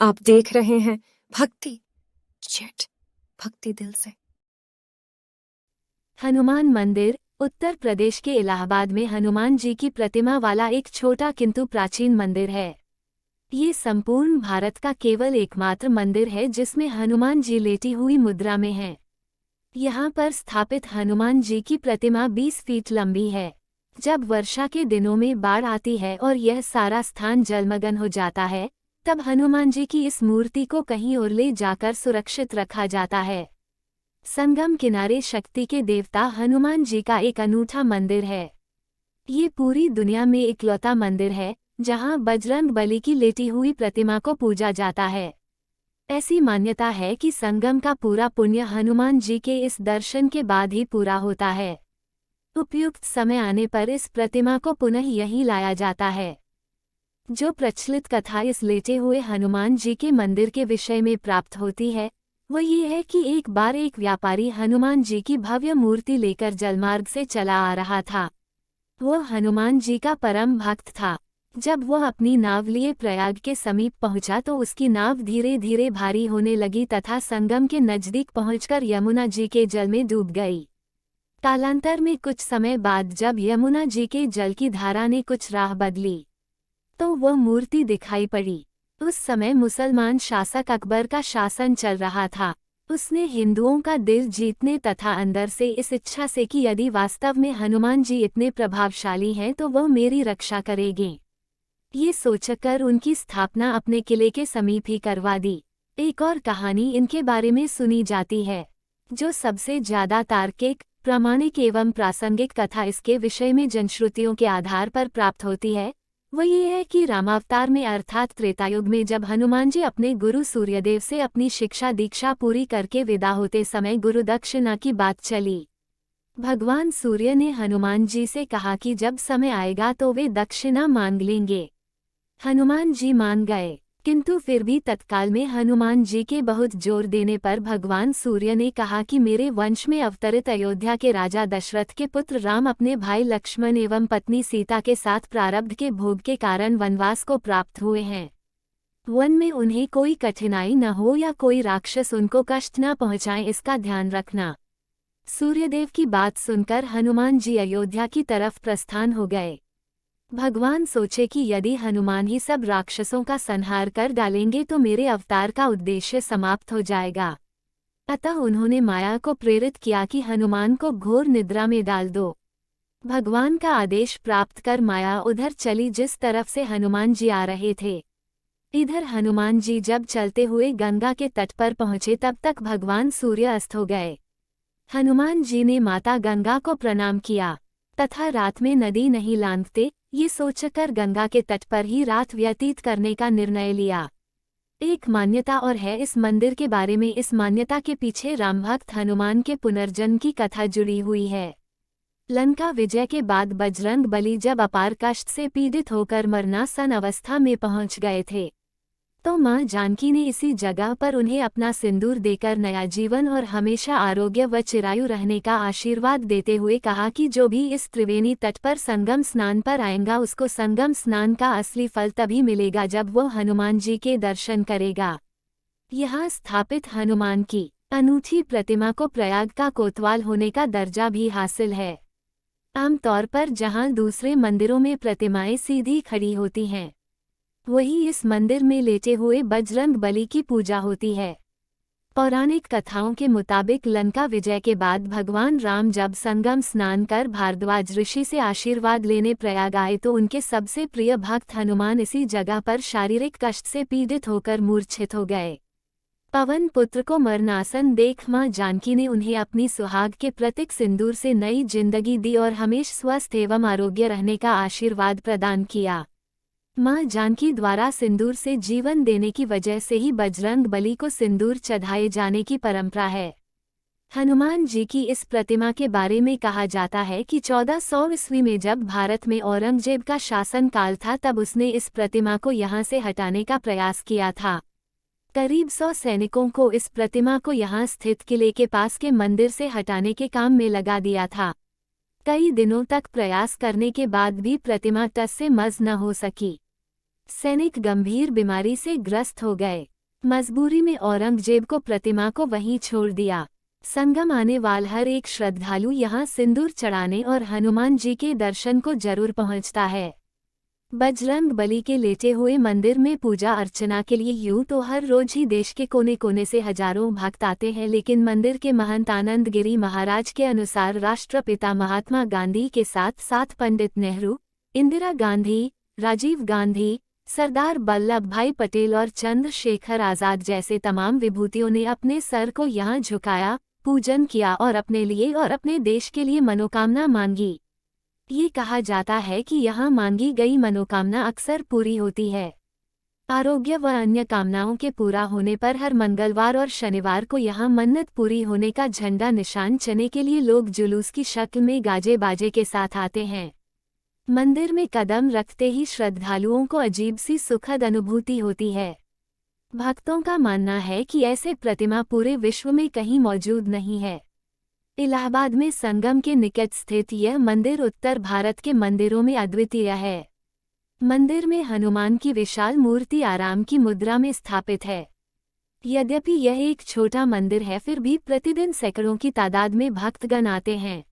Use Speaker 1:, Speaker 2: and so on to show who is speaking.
Speaker 1: आप देख रहे हैं भक्ति चैट, भक्ति दिल से।
Speaker 2: हनुमान मंदिर उत्तर प्रदेश के इलाहाबाद में हनुमान जी की प्रतिमा वाला एक छोटा किंतु प्राचीन मंदिर है। ये संपूर्ण भारत का केवल एकमात्र मंदिर है जिसमें हनुमान जी लेटी हुई मुद्रा में हैं। यहाँ पर स्थापित हनुमान जी की प्रतिमा 20 फीट लंबी है। जब वर्षा के दिनों में बाढ़ आती है और यह सारा स्थान जलमग्न हो जाता है, तब हनुमान जी की इस मूर्ति को कहीं और ले जाकर सुरक्षित रखा जाता है। संगम किनारे शक्ति के देवता हनुमान जी का एक अनूठा मंदिर है। ये पूरी दुनिया में इकलौता मंदिर है जहां बजरंग बली की लेटी हुई प्रतिमा को पूजा जाता है। ऐसी मान्यता है कि संगम का पूरा पुण्य हनुमान जी के इस दर्शन के बाद ही पूरा होता है। उपयुक्त समय आने पर इस प्रतिमा को पुनः यहीं लाया जाता है। जो प्रचलित कथा इस लेटे हुए हनुमान जी के मंदिर के विषय में प्राप्त होती है वो ये है कि एक बार एक व्यापारी हनुमान जी की भव्य मूर्ति लेकर जलमार्ग से चला आ रहा था। वो हनुमान जी का परम भक्त था। जब वह अपनी नाव लिए प्रयाग के समीप पहुंचा तो उसकी नाव धीरे धीरे भारी होने लगी तथा संगम के नजदीक पहुंचकर यमुना जी के जल में डूब गई। कालांतर में कुछ समय बाद जब यमुना जी के जल की धारा ने कुछ राह बदली तो वह मूर्ति दिखाई पड़ी। उस समय मुसलमान शासक अकबर का शासन चल रहा था। उसने हिंदुओं का दिल जीतने तथा अंदर से इस इच्छा से कि यदि वास्तव में हनुमान जी इतने प्रभावशाली हैं तो वह मेरी रक्षा करेंगे, ये सोचकर उनकी स्थापना अपने किले के समीप ही करवा दी। एक और कहानी इनके बारे में सुनी जाती है जो सबसे ज्यादा तार्किक, प्रामाणिक एवं प्रासंगिक कथा इसके विषय में जनश्रुतियों के आधार पर प्राप्त होती है वो ये है कि रामावतार में अर्थात त्रेतायुग में जब हनुमान जी अपने गुरु सूर्यदेव से अपनी शिक्षा दीक्षा पूरी करके विदा होते समय गुरु दक्षिणा की बात चली। भगवान सूर्य ने हनुमान जी से कहा कि जब समय आएगा तो वे दक्षिणा मांग लेंगे। हनुमान जी मान गए, किंतु फिर भी तत्काल में हनुमान जी के बहुत जोर देने पर भगवान सूर्य ने कहा कि मेरे वंश में अवतरित अयोध्या के राजा दशरथ के पुत्र राम अपने भाई लक्ष्मण एवं पत्नी सीता के साथ प्रारब्ध के भोग के कारण वनवास को प्राप्त हुए हैं। वन में उन्हें कोई कठिनाई न हो या कोई राक्षस उनको कष्ट न पहुँचाए, इसका ध्यान रखना। सूर्यदेव की बात सुनकर हनुमान जी अयोध्या की तरफ प्रस्थान हो गए। भगवान सोचे कि यदि हनुमान ही सब राक्षसों का संहार कर डालेंगे तो मेरे अवतार का उद्देश्य समाप्त हो जाएगा। अतः उन्होंने माया को प्रेरित किया कि हनुमान को घोर निद्रा में डाल दो। भगवान का आदेश प्राप्त कर माया उधर चली जिस तरफ से हनुमान जी आ रहे थे। इधर हनुमान जी जब चलते हुए गंगा के तट पर पहुंचे तब तक भगवान सूर्य अस्त हो गए। हनुमान जी ने माता गंगा को प्रणाम किया तथा रात में नदी नहीं लांघते ये सोचकर गंगा के तट पर ही रात व्यतीत करने का निर्णय लिया। एक मान्यता और है इस मंदिर के बारे में। इस मान्यता के पीछे रामभक्त हनुमान के पुनर्जन्म की कथा जुड़ी हुई है। लंका विजय के बाद बजरंग बली जब अपार कष्ट से पीड़ित होकर मरणासन अवस्था में पहुंच गए थे तो मां जानकी ने इसी जगह पर उन्हें अपना सिंदूर देकर नया जीवन और हमेशा आरोग्य व चिरायु रहने का आशीर्वाद देते हुए कहा कि जो भी इस त्रिवेणी तट पर संगम स्नान पर आएगा उसको संगम स्नान का असली फल तभी मिलेगा जब वो हनुमान जी के दर्शन करेगा। यहाँ स्थापित हनुमान की अनूठी प्रतिमा को प्रयाग का कोतवाल होने का दर्जा भी हासिल है। आमतौर पर जहाँ दूसरे मंदिरों में प्रतिमाएं सीधी खड़ी होती हैं वही इस मंदिर में लेटे हुए बजरंग बली की पूजा होती है। पौराणिक कथाओं के मुताबिक लंका विजय के बाद भगवान राम जब संगम स्नान कर भारद्वाज ऋषि से आशीर्वाद लेने प्रयाग आए तो उनके सबसे प्रिय भक्त हनुमान इसी जगह पर शारीरिक कष्ट से पीड़ित होकर मूर्छित हो गए। पवन पुत्र को मरणासन देख मां जानकी ने उन्हें अपनी सुहाग के प्रतीक सिंदूर से नई जिंदगी दी और हमेशा स्वस्थ एवं आरोग्य रहने का आशीर्वाद प्रदान किया। मां जानकी द्वारा सिंदूर से जीवन देने की वजह से ही बजरंग बली को सिंदूर चढ़ाए जाने की परंपरा है। हनुमान जी की इस प्रतिमा के बारे में कहा जाता है कि 1400 ईस्वी में जब भारत में औरंगजेब का शासन काल था तब उसने इस प्रतिमा को यहाँ से हटाने का प्रयास किया था। करीब 100 सैनिकों को इस प्रतिमा को यहाँ स्थित किले के पास के मंदिर से हटाने के काम में लगा दिया था। कई दिनों तक प्रयास करने के बाद भी प्रतिमा टस से मस न हो सकी। सैनिक गंभीर बीमारी से ग्रस्त हो गए। मजबूरी में औरंगजेब को प्रतिमा को वहीं छोड़ दिया। संगम आने वाला हर एक श्रद्धालु यहाँ सिंदूर चढ़ाने और हनुमान जी के दर्शन को जरूर पहुँचता है। बजरंग बली के लेटे हुए मंदिर में पूजा अर्चना के लिए यूं तो हर रोज ही देश के कोने कोने से हजारों भक्त आते हैं, लेकिन मंदिर के महंत आनंद गिरी महाराज के अनुसार राष्ट्रपिता महात्मा गांधी के साथ साथ पंडित नेहरू, इंदिरा गांधी, राजीव गांधी, सरदार वल्लभ भाई पटेल और चंद्रशेखर आजाद जैसे तमाम विभूतियों ने अपने सर को यहाँ झुकाया, पूजन किया और अपने लिए और अपने देश के लिए मनोकामना मांगी। ये कहा जाता है कि यहाँ मांगी गई मनोकामना अक्सर पूरी होती है। आरोग्य व अन्य कामनाओं के पूरा होने पर हर मंगलवार और शनिवार को यहाँ मन्नत पूरी होने का झंडा निशान चने के लिए लोग जुलूस की शक्ल में गाजे बाजे के साथ आते हैं। मंदिर में कदम रखते ही श्रद्धालुओं को अजीब सी सुखद अनुभूति होती है। भक्तों का मानना है कि ऐसे प्रतिमा पूरे विश्व में कहीं मौजूद नहीं है। इलाहाबाद में संगम के निकट स्थित यह मंदिर उत्तर भारत के मंदिरों में अद्वितीय है। मंदिर में हनुमान की विशाल मूर्ति आराम की मुद्रा में स्थापित है। यद्यपि यह एक छोटा मंदिर है, फिर भी प्रतिदिन सैकड़ों की तादाद में भक्तगण आते हैं।